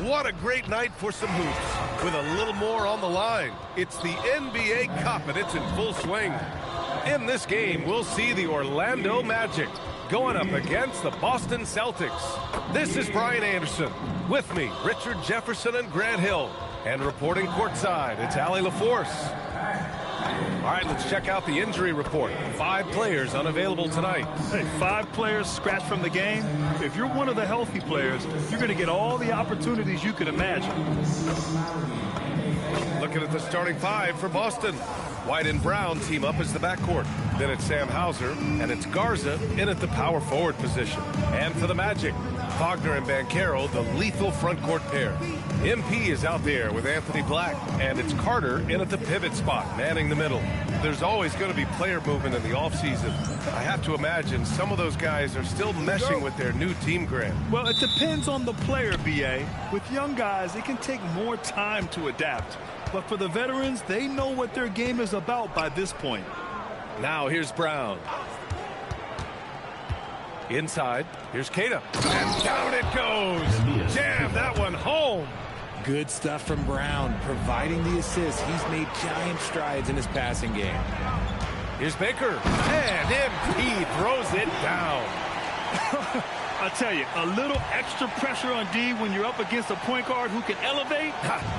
What a great night for some hoops. With a little more on the line, it's the NBA Cup and it's in full swing. In this game, we'll see the Orlando Magic going up against the Boston Celtics. This is Brian Anderson. With me, Richard Jefferson and Grant Hill. And reporting courtside, it's Allie LaForce. All right, let's check out the injury report. 5 players unavailable tonight. Hey, 5 players scratched from the game. If you're one of the healthy players, you're going to get all the opportunities you can imagine. Looking at the starting 5 for Boston. White and Brown team up as the backcourt. Then it's Sam Hauser, and it's Garza in at the power forward position. And for the Magic, Wagner and Banchero, the lethal front court pair. MP is out there with Anthony Black, and it's Carter in at the pivot spot, manning the middle. There's always going to be player movement in the offseason. I have to imagine some of those guys are still meshing with their new team, Grant. Well, it depends on the player, B.A. With young guys, it can take more time to adapt. But for the veterans, they know what their game is about by this point. Now here's Brown. Inside, here's Keita. And down it goes. Jam that one home. Good stuff from Brown, providing the assist. He's made giant strides in his passing game. Here's Baker. And MP throws it down. I tell you, a little extra pressure on D when you're up against a point guard who can elevate.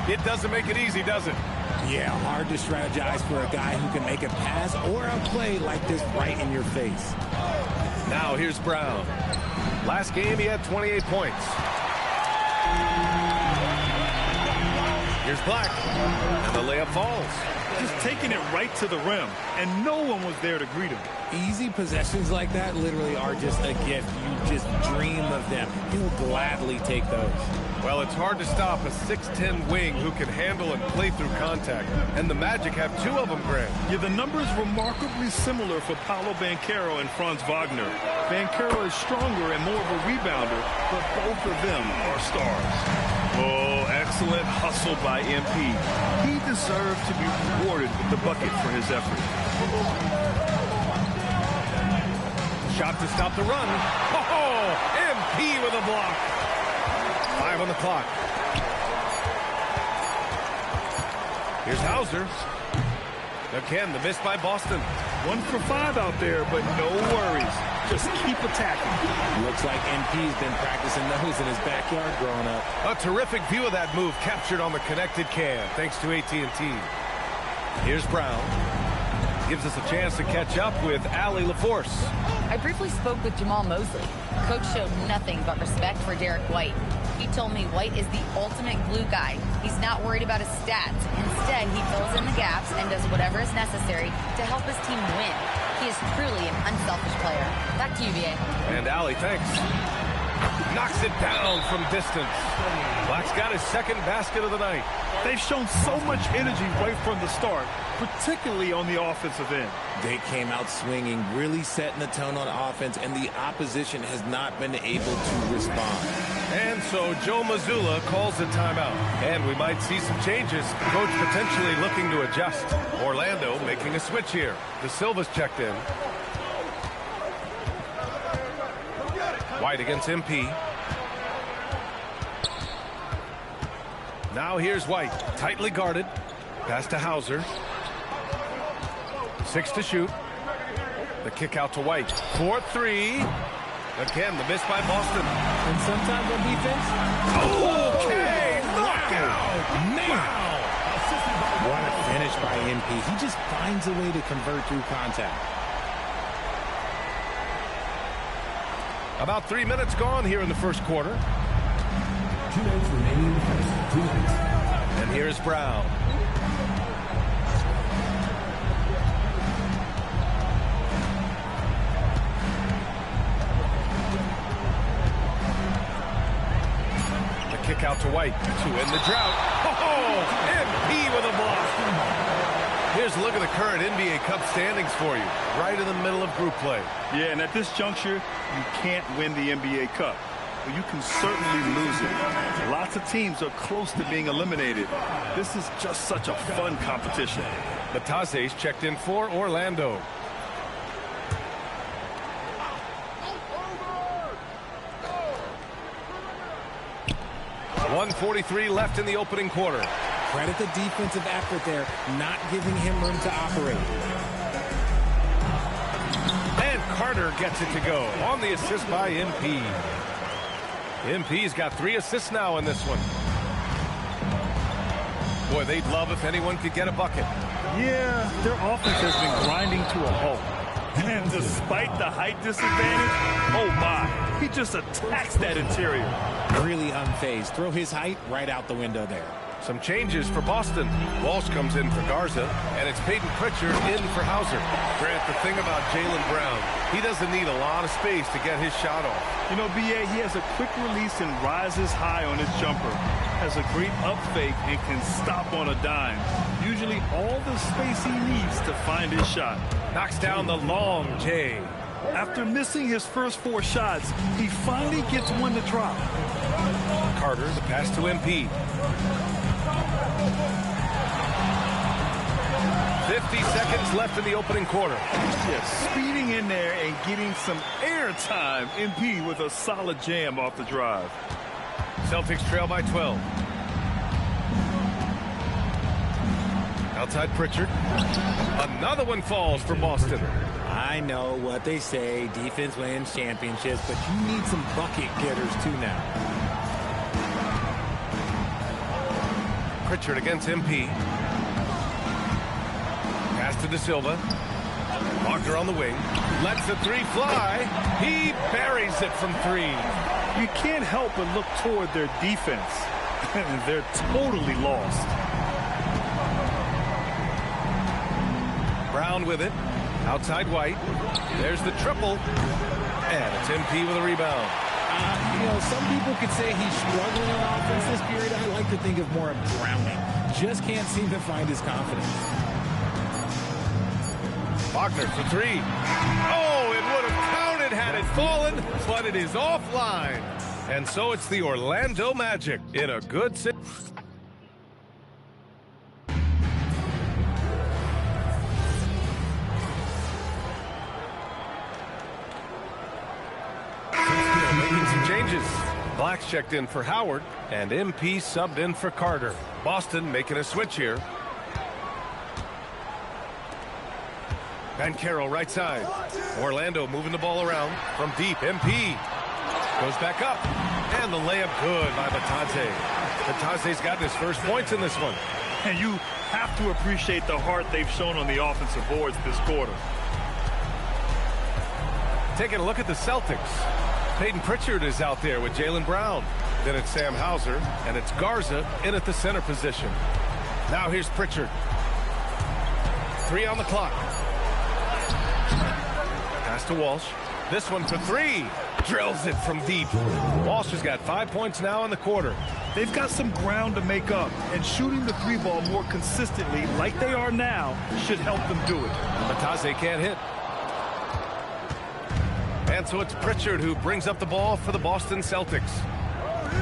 It doesn't make it easy, does it? Yeah, hard to strategize for a guy who can make a pass or a play like this right in your face. Now here's Brown. Last game he had 28 points. Here's Black. And the layup falls. Just taking it right to the rim, and no one was there to greet him. Easy possessions like that literally are just a gift. You just dream of them. He'll gladly take those. Well, it's hard to stop a 6'10 wing who can handle and play through contact. And the Magic have 2 of them, Grant. Yeah, the numbers remarkably similar for Paolo Banchero and Franz Wagner. Banchero is stronger and more of a rebounder, but both of them are stars. Oh, excellent hustle by MP. He deserved to be rewarded with the bucket for his effort. Shot to stop the run. Oh, MP with a block. 5 on the clock. Here's Hauser. Again, the miss by Boston. 1 for 5 out there, but no worries. Just keep attacking. Looks like MP's been practicing those in his backyard growing up. A terrific view of that move captured on the connected cam, thanks to AT&T. Here's Brown. Gives us a chance to catch up with Allie LaForce. I briefly spoke with Jamal Mosley. Coach showed nothing but respect for Derek White. He told me White is the ultimate glue guy. He's not worried about his stats. Instead, he fills in the gaps and does whatever is necessary to help his team win. He is truly an unselfish player. Back to you, VA. And Allie, thanks. Knocks it down from distance. Black's got his second basket of the night. They've shown so much energy right from the start, particularly on the offensive end. They came out swinging, really setting the tone on offense, and the opposition has not been able to respond. And so Joe Mazzulla calls a timeout. And we might see some changes. Coach potentially looking to adjust. Orlando making a switch here. De Silva's checked in. White against MP. Now here's White, tightly guarded. Pass to Hauser. 6 to shoot. The kick out to White. 4-3. Again, the miss by Boston. And sometimes on defense, Okay, knockout. wow. What a finish by MP. He just finds a way to convert through contact. About 3 minutes gone here in the first quarter. 2 minutes remaining in the first. 2 minutes. And here's Brown. The kick out to White. 2 in the drought. Oh, MP with a block. Here's a look at the current NBA Cup standings for you. Right in the middle of group play. Yeah, and at this juncture, you can't win the NBA Cup. But you can certainly lose it. Lots of teams are close to being eliminated. This is just such a fun competition. Matase's checked in for Orlando. 1:43 left in the opening quarter. Credit the defensive effort there, not giving him room to operate. And Carter gets it to go on the assist by MP. MP's got 3 assists now in this one. Boy, they'd love if anyone could get a bucket. Yeah, their offense has been grinding to a halt. And despite the height disadvantage, oh my, he just attacks that interior. Really unfazed. Throw his height right out the window there. Some changes for Boston. Walsh comes in for Garza, and it's Peyton Pritchard in for Hauser. Grant, the thing about Jaylen Brown, he doesn't need a lot of space to get his shot off. You know, B.A., he has a quick release and rises high on his jumper. Has a great up fake and can stop on a dime. Usually all the space he needs to find his shot. Knocks down the long J. After missing his first 4 shots, he finally gets one to drop. Carter, the pass to MP. 50 seconds left in the opening quarter. Yes, speeding in there and getting some air time. MP with a solid jam off the drive. Celtics trail by 12. Outside Pritchard. Another one falls for Boston. I know what they say, defense wins championships, but you need some bucket getters too now. Pritchard against MP. Pass to De Silva. Wagner on the wing. Lets the 3 fly. He buries it from 3. You can't help but look toward their defense. They're totally lost. Brown with it. Outside White. There's the triple. And it's MP with a rebound. You know, some people could say he's struggling on offense this period. I like to think of more of drowning. Just can't seem to find his confidence. Wagner for 3. Oh, it would have counted had it fallen, but it is offline. And so it's the Orlando Magic in a good situation. Making some changes. Black's checked in for Howard, and MP subbed in for Carter. Boston making a switch here. Banchero right side. Orlando moving the ball around from deep. MP goes back up. And the layup good by Batadze. Batadze's gotten his first points in this one. And you have to appreciate the heart they've shown on the offensive boards this quarter. Taking a look at the Celtics. Peyton Pritchard is out there with Jaylen Brown. Then it's Sam Hauser, and it's Garza in at the center position. Now here's Pritchard. 3 on the clock. Pass to Walsh. This one for 3. Drills it from deep. Walsh has got 5 points now in the quarter. They've got some ground to make up, and shooting the 3-ball more consistently like they are now should help them do it. Batadze can't hit. And so it's Pritchard who brings up the ball for the Boston Celtics.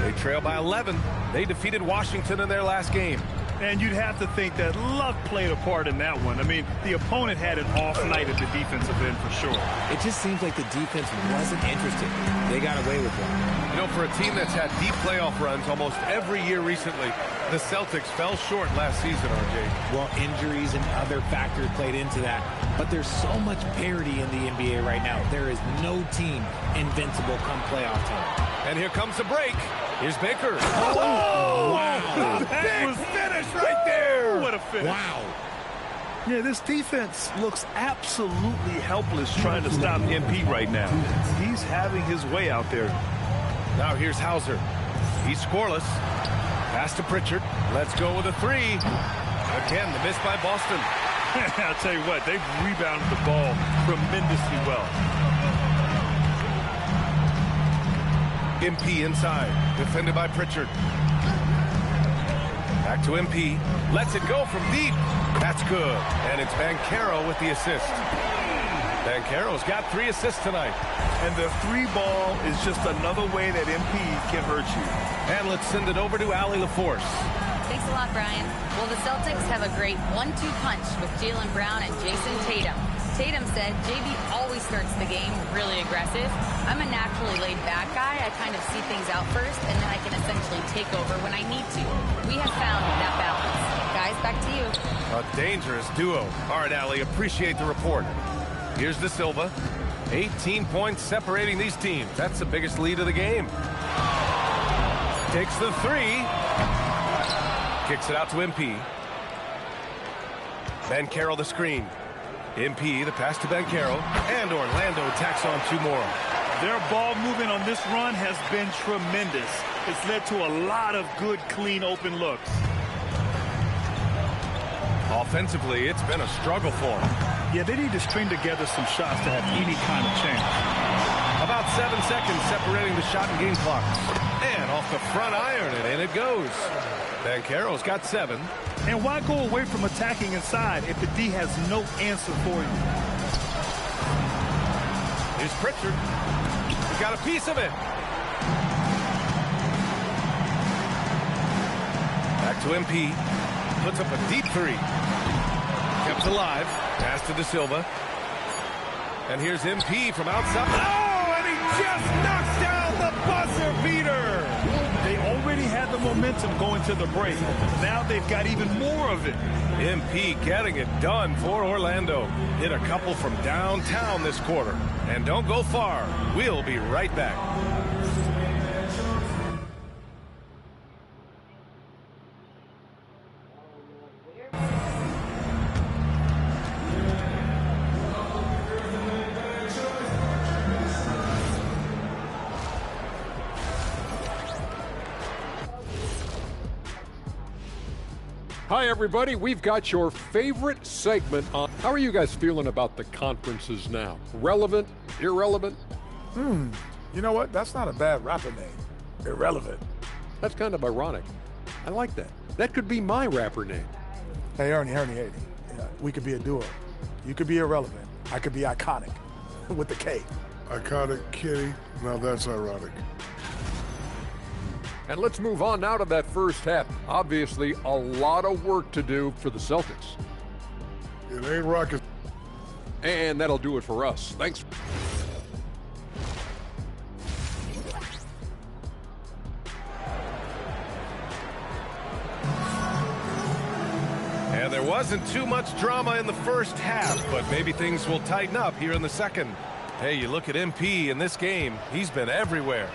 They trail by 11. They defeated Washington in their last game. And you'd have to think that luck played a part in that one. I mean, the opponent had an off night at the defensive end for sure. It just seems like the defense wasn't interested. They got away with one. You know, for a team that's had deep playoff runs almost every year recently, the Celtics fell short last season, RJ. Well, injuries and other factors played into that. But there's so much parity in the NBA right now. There is no team invincible come playoff time. And here comes the break. Here's Baker. Oh, wow. That was finish right there. What a finish. Wow. Yeah, this defense looks absolutely helpless trying to stop MP right now. He's having his way out there. Now here's Hauser. He's scoreless. Pass to Pritchard. Let's go with a 3. Again, the miss by Boston. I'll tell you what, they've rebounded the ball tremendously well. MP inside, defended by Pritchard. Back to MP, lets it go from deep. That's good, and it's Banchero with the assist. Banchero's got 3 assists tonight. And the 3-ball is just another way that MP can hurt you. And let's send it over to Allie LaForce. Thanks a lot, Brian. Well, the Celtics have a great 1-2 punch with Jaylen Brown and Jason Tatum. Tatum said JB always starts the game really aggressive. I'm a naturally laid-back guy. I kind of see things out first, and then I can essentially take over when I need to. We have found that balance. Guys, back to you. A dangerous duo. All right, Allie, appreciate the report. Here's De Silva. 18 points separating these teams. That's the biggest lead of the game. Takes the three. Kicks it out to MP. Banchero the screen. MP the pass to Banchero. And Orlando tacks on 2 more. Their ball movement on this run has been tremendous. It's led to a lot of good, clean, open looks. Offensively, it's been a struggle for them. Yeah, they need to string together some shots to have any kind of chance. About 7 seconds separating the shot and game clock. And off the front iron, and in it goes. Banchero's got 7. And why go away from attacking inside if the D has no answer for you? Here's Pritchard. He got a piece of it. Back to MP. Puts up a deep 3. Kept alive. Pass to De Silva. And here's MP from outside. Oh, and he just knocks down the buzzer beater. They already had the momentum going to the break. Now they've got even more of it. MP getting it done for Orlando. Hit a couple from downtown this quarter. And don't go far. We'll be right back. Hi, everybody. We've got your favorite segment on. How are you guys feeling about the conferences now? Relevant? Irrelevant? You know what? That's not a bad rapper name. Irrelevant. That's kind of ironic. I like that. That could be my rapper name. Hey, Ernie. Yeah, we could be a duo. You could be irrelevant. I could be iconic with the K. Iconic Kitty. Now that's ironic. And let's move on now to that first half. Obviously, a lot of work to do for the Celtics. It ain't rocket. And that'll do it for us. Thanks. And there wasn't too much drama in the first half, but maybe things will tighten up here in the second. Hey, you look at MP in this game, he's been everywhere.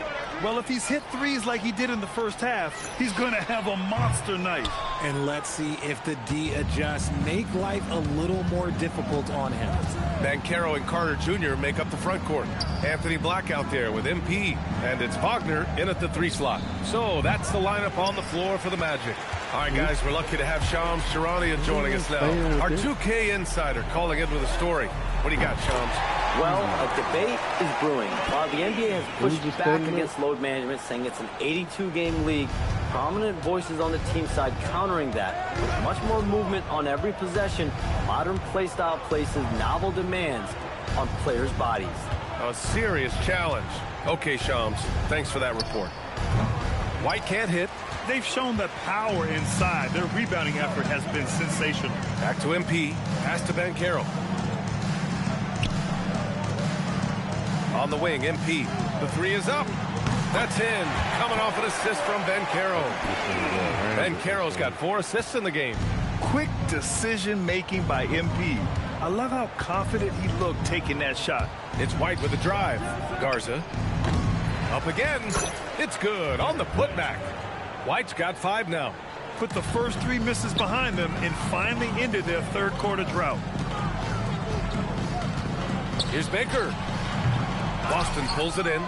Well, if he's hit threes like he did in the first half, he's going to have a monster night. And let's see if the D adjusts, make life a little more difficult on him. Banchero and Carter Jr. make up the front court. Anthony Black out there with MP, and it's Wagner in at the 3 slot. So that's the lineup on the floor for the Magic. All right, guys, we're lucky to have Shams Charania joining us now. Our 2K insider calling in with a story. What do you got, Shams? Well, a debate is brewing. While the NBA has pushed back against load management, saying it's an 82-game league, prominent voices on the team side countering that. With much more movement on every possession, modern play style places novel demands on players' bodies. A serious challenge. Okay, Shams, thanks for that report. White can't hit. They've shown that power inside. Their rebounding effort has been sensational. Back to MP. Pass to Banchero. On the wing, MP. The 3 is up. That's in. Coming off an assist from Banchero. Banchero's got 4 assists in the game. Quick decision-making by MP. I love how confident he looked taking that shot. It's White with the drive. Garza. Up again. It's good on the putback. White's got 5 now. Put the first 3 misses behind them and finally ended their third quarter drought. Here's Baker. Boston pulls it in.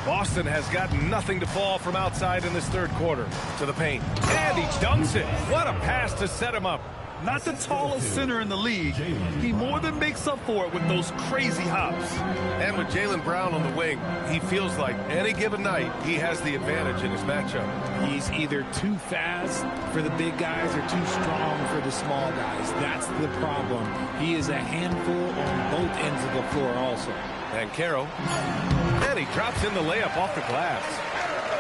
Boston has got nothing to fall from outside in this third quarter. To the paint. And he dunks it. What a pass to set him up. Not the tallest center in the league. He more than makes up for it with those crazy hops. And with Jaylen Brown on the wing, he feels like any given night he has the advantage in his matchup. He's either too fast for the big guys or too strong for the small guys. That's the problem. He is a handful on both ends of the floor also. And Banchero. And he drops in the layup off the glass.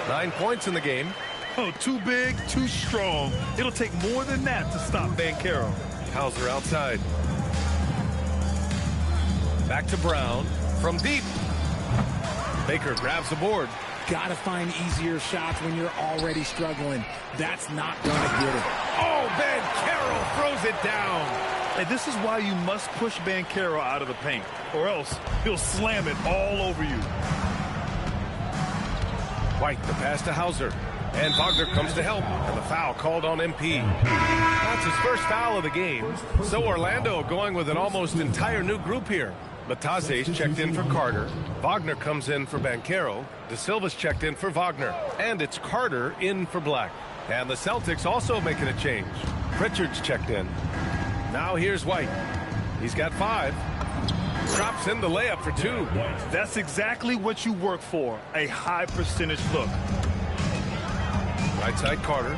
9 points in the game. Oh, too big, too strong. It'll take more than that to stop Banchero. Hauser outside. Back to Brown from deep. Baker grabs the board. Got to find easier shots when you're already struggling. That's not going to get it. Oh, Banchero throws it down. And this is why you must push Banchero out of the paint, or else he'll slam it all over you. White, the pass to Hauser. And Wagner comes to help, and the foul called on MP. That's his first foul of the game. So Orlando going with an almost entire new group here. Batase's checked in for Carter. Wagner comes in for Banchero. De Silva's checked in for Wagner. And it's Carter in for Black. And the Celtics also making a change. Pritchard's checked in. Now here's White. He's got 5. Drops in the layup for 2. That's exactly what you work for, a high percentage look. Right side Carter.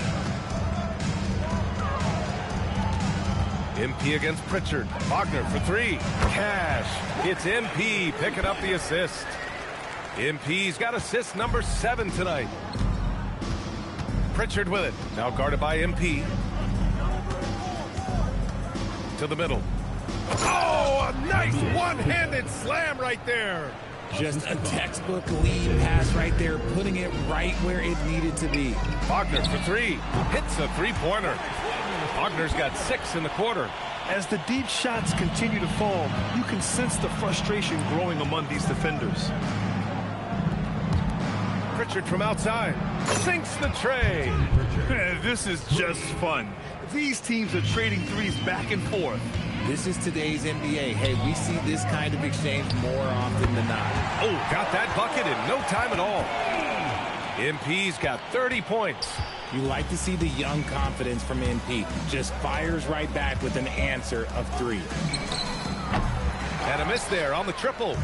MP against Pritchard. Wagner for 3. Cash. It's MP picking up the assist. MP's got assist number 7 tonight. Pritchard with it. Now guarded by MP. To the middle. Oh, a nice one-handed slam right there. Just a textbook lead pass right there, putting it right where it needed to be. Wagner for 3. Hits a three-pointer. Wagner's got 6 in the quarter. As the deep shots continue to fall, you can sense the frustration growing among these defenders. Pritchard from outside. Sinks the tray. This is just fun. These teams are trading threes back and forth. This is today's NBA. Hey, we see this kind of exchange more often than not. Oh, got that bucket in no time at all. MP's got 30 points. You like to see the young confidence from MP. Just fires right back with an answer of 3. And a miss there on the triple.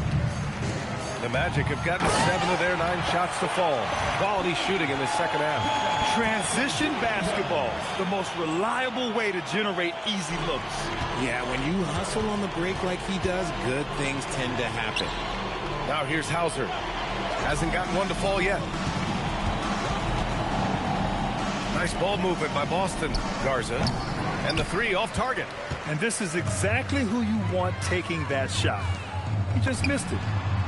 The Magic have gotten 7 of their 9 shots to fall. Quality shooting in the second half. Transition basketball, the most reliable way to generate easy looks. Yeah, when you hustle on the break like he does, good things tend to happen. Now here's Hauser. Hasn't gotten one to fall yet. Nice ball movement by Boston. Garza. And the 3 off target. And this is exactly who you want taking that shot. He just missed it.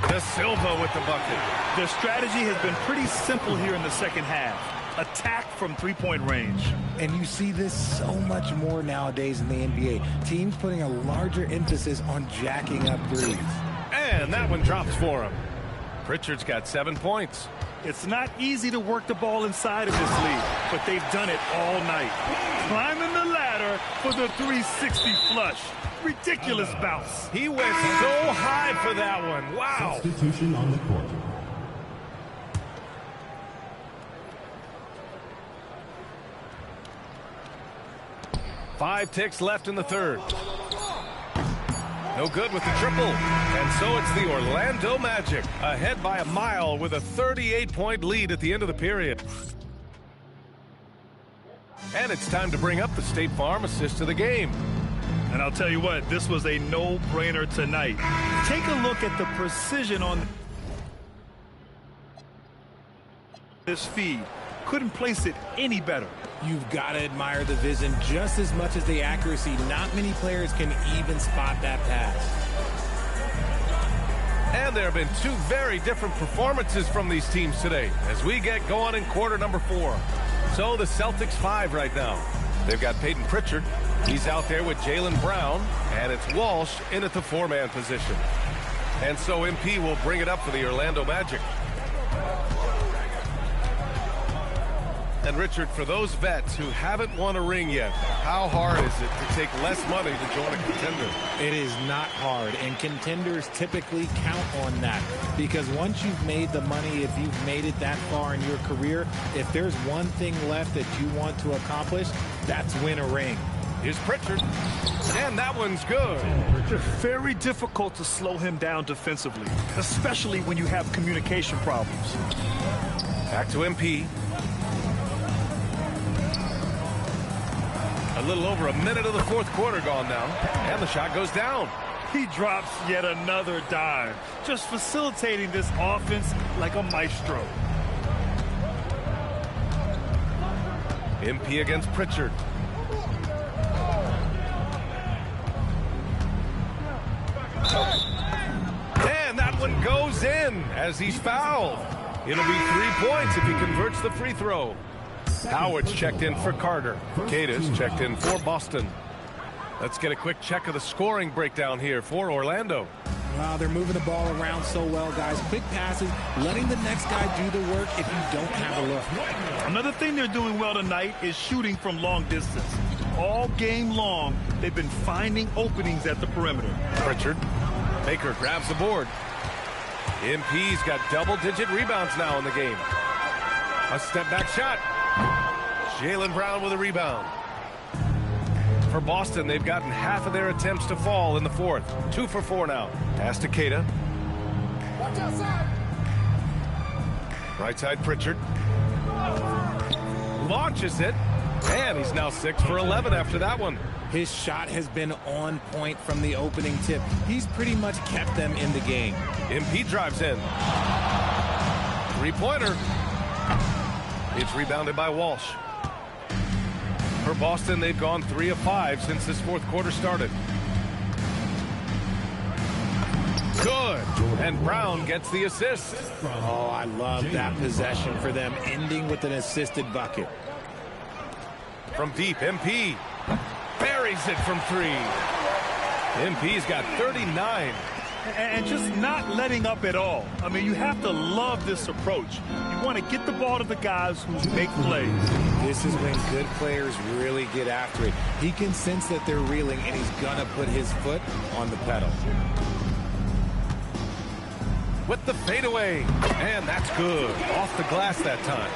De Silva with the bucket. Their strategy has been pretty simple here in the second half. Attack from three-point range. And you see this so much more nowadays in the NBA. Teams putting a larger emphasis on jacking up threes. And that one drops for him. Pritchard's got 7 points. It's not easy to work the ball inside of this league, but they've done it all night. Climbing the ladder for the 360 flush. Ridiculous bounce. He went so high for that one. Wow. Substitution on the court. Five ticks left in the third. No good with the triple. And so it's the Orlando Magic ahead by a mile with a 38-point lead at the end of the period. And it's time to bring up the State Farm assist of the game. And I'll tell you what, this was a no-brainer tonight. Take a look at the precision on this feed. Couldn't place it any better. You've got to admire the vision just as much as the accuracy. Not many players can even spot that pass. And there have been 2 very different performances from these teams today as we get going in quarter number 4. So the Celtics 5 right now. They've got Peyton Pritchard. He's out there with Jaylen Brown, and it's Walsh in at the 4-man position. And so MP will bring it up for the Orlando Magic. And Richard, for those vets who haven't won a ring yet, how hard is it to take less money to join a contender? It is not hard, and contenders typically count on that. Because once you've made the money, if you've made it that far in your career, if there's one thing left that you want to accomplish, that's win a ring. Here's Pritchard. And that one's good. Very difficult to slow him down defensively, especially when you have communication problems. Back to MP. A little over a minute of the fourth quarter gone now. And the shot goes down. He drops yet another dime, just facilitating this offense like a maestro. MP against Pritchard. And that one goes in as he's fouled. It'll be 3 points if he converts the free throw. Howard's checked in for Carter. Cada's checked in for Boston. Let's get a quick check of the scoring breakdown here for Orlando. Wow, they're moving the ball around so well, guys. Quick passes, letting the next guy do the work if you don't have a look. Another thing they're doing well tonight is shooting from long distance. All game long, they've been finding openings at the perimeter. Pritchard. Baker grabs the board. MP's got double-digit rebounds now in the game. A step-back shot. Jaylen Brown with a rebound. For Boston, they've gotten half of their attempts to fall in the fourth. 2 for 4 now. Pass to Cada. Watch outside. Right side Pritchard. Launches it. And he's now 6 for 11 after that one. His shot has been on point from the opening tip. He's pretty much kept them in the game. MP drives in. Three-pointer. It's rebounded by Walsh. For Boston, they've gone 3 of 5 since this fourth quarter started. Good. And Brown gets the assist. Oh, I love that possession for them, ending with an assisted bucket. From deep, MP buries it from 3. MP's got 39. And just not letting up at all. I mean, you have to love this approach. You want to get the ball to the guys who make plays. This is when good players really get after it. He can sense that they're reeling, and he's going to put his foot on the pedal. With the fadeaway. And that's good. Off the glass that time.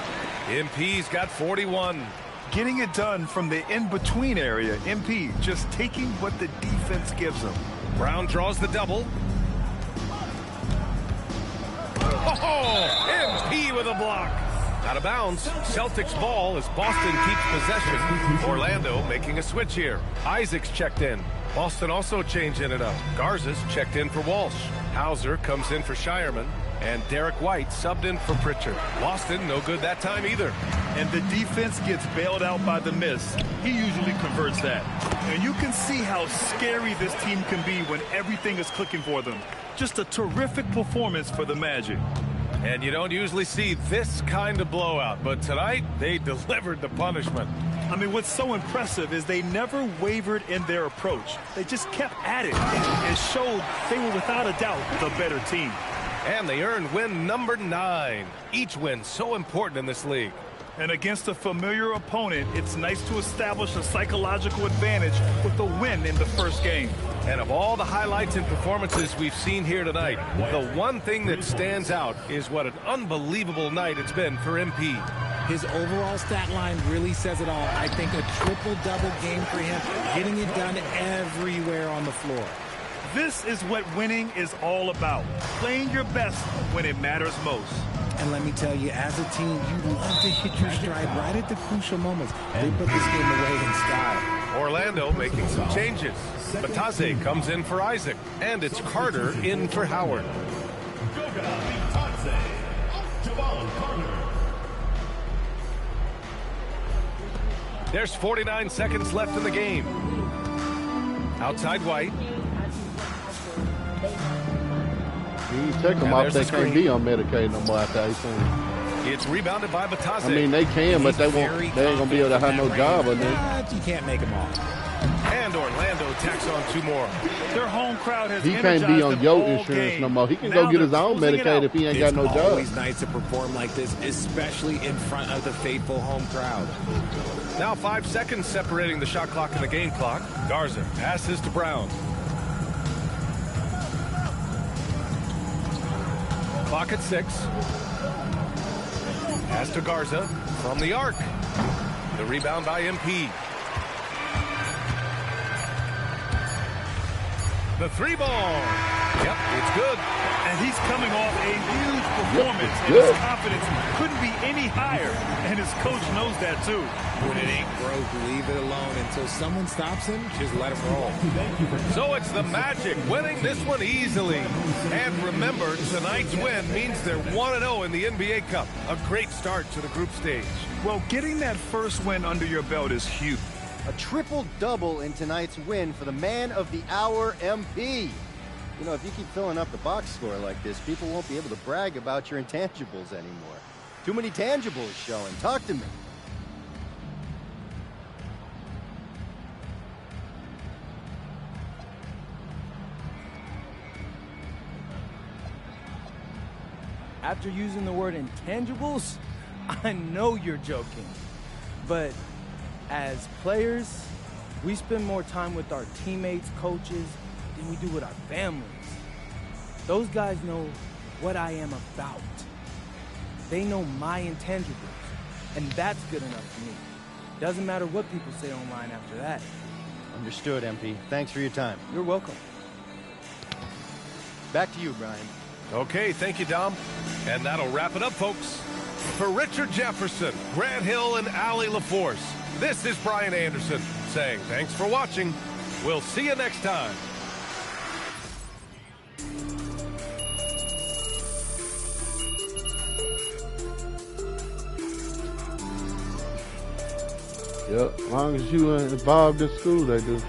MP's got 41. Getting it done from the in-between area. MP just taking what the defense gives him. Brown draws the double. Oh, MP with a block. Out of bounds. Celtics ball as Boston keeps possession. Orlando making a switch here. Isaac's checked in. Boston also changing it up. Garza's checked in for Walsh. Hauser comes in for Shireman. And Derek White subbed in for Pritchard. Boston no good that time either. And the defense gets bailed out by the miss. He usually converts that. And you can see how scary this team can be when everything is clicking for them. Just a terrific performance for the Magic. And you don't usually see this kind of blowout, but tonight they delivered the punishment. I mean, what's so impressive is they never wavered in their approach. They just kept at it and showed they were without a doubt the better team. And they earned win number 9. Each win so important in this league. And against a familiar opponent, it's nice to establish a psychological advantage with a win in the first game. And of all the highlights and performances we've seen here tonight, the one thing that stands out is what an unbelievable night it's been for MP. His overall stat line really says it all. I think a triple-double game for him, getting it done everywhere on the floor. This is what winning is all about, playing your best when it matters most. And let me tell you, as a team, you love to hit your stride right at the crucial moments. They put this game away in style. Orlando making some changes. Bataze comes in for Isaac, and it's Carter in for Howard. There's 49 seconds left in the game. Outside White. You take them off, they can't be on Medicaid no more after 18. It's rebounded by Bataze. I mean, they can, but they ain't going to be able to have no job. And then you can't make them off. And Orlando tacks on 2 more. Their home crowd has He can't be on your insurance no more. He can go get his own Medicaid if he ain't got no job. It's always nice to perform like this, especially in front of the faithful home crowd. Now 5 seconds separating the shot clock and the game clock. Garza passes to Brown. Clock at 6. Pass to Garza from the arc. The rebound by MP. The three ball. Yep, it's good. And he's coming off a huge performance, and his confidence couldn't be any higher. And his coach knows that, too. When it ain't broke, leave it alone. Until someone stops him, just let him roll. So it's the Magic winning this one easily. And remember, tonight's win means they're 1-0 in the NBA Cup. A great start to the group stage. Well, getting that first win under your belt is huge. A triple-double in tonight's win for the man of the hour, MP. You know, if you keep filling up the box score like this, people won't be able to brag about your intangibles anymore. Too many tangibles showing. Talk to me. After using the word intangibles, I know you're joking. But as players, we spend more time with our teammates, coaches, than we do with our families. Those guys know what I am about. They know my intangibles, and that's good enough for me. Doesn't matter what people say online after that. Understood, MP. Thanks for your time. You're welcome. Back to you, Brian. Okay, thank you, Dom. And that'll wrap it up, folks. For Richard Jefferson, Grant Hill, and Allie LaForce, this is Brian Anderson saying thanks for watching. We'll see you next time. Yep, as long as you involved in school, they do.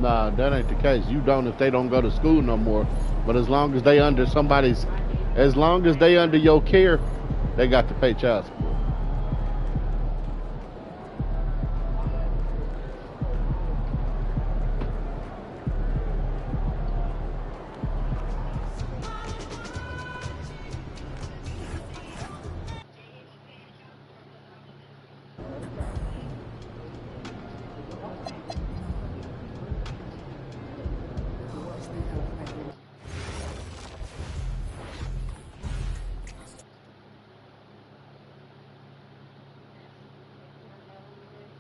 Nah, that ain't the case. You don't if they don't go to school no more. But as long as they under somebody's, as long as they under your care, they got to pay child support.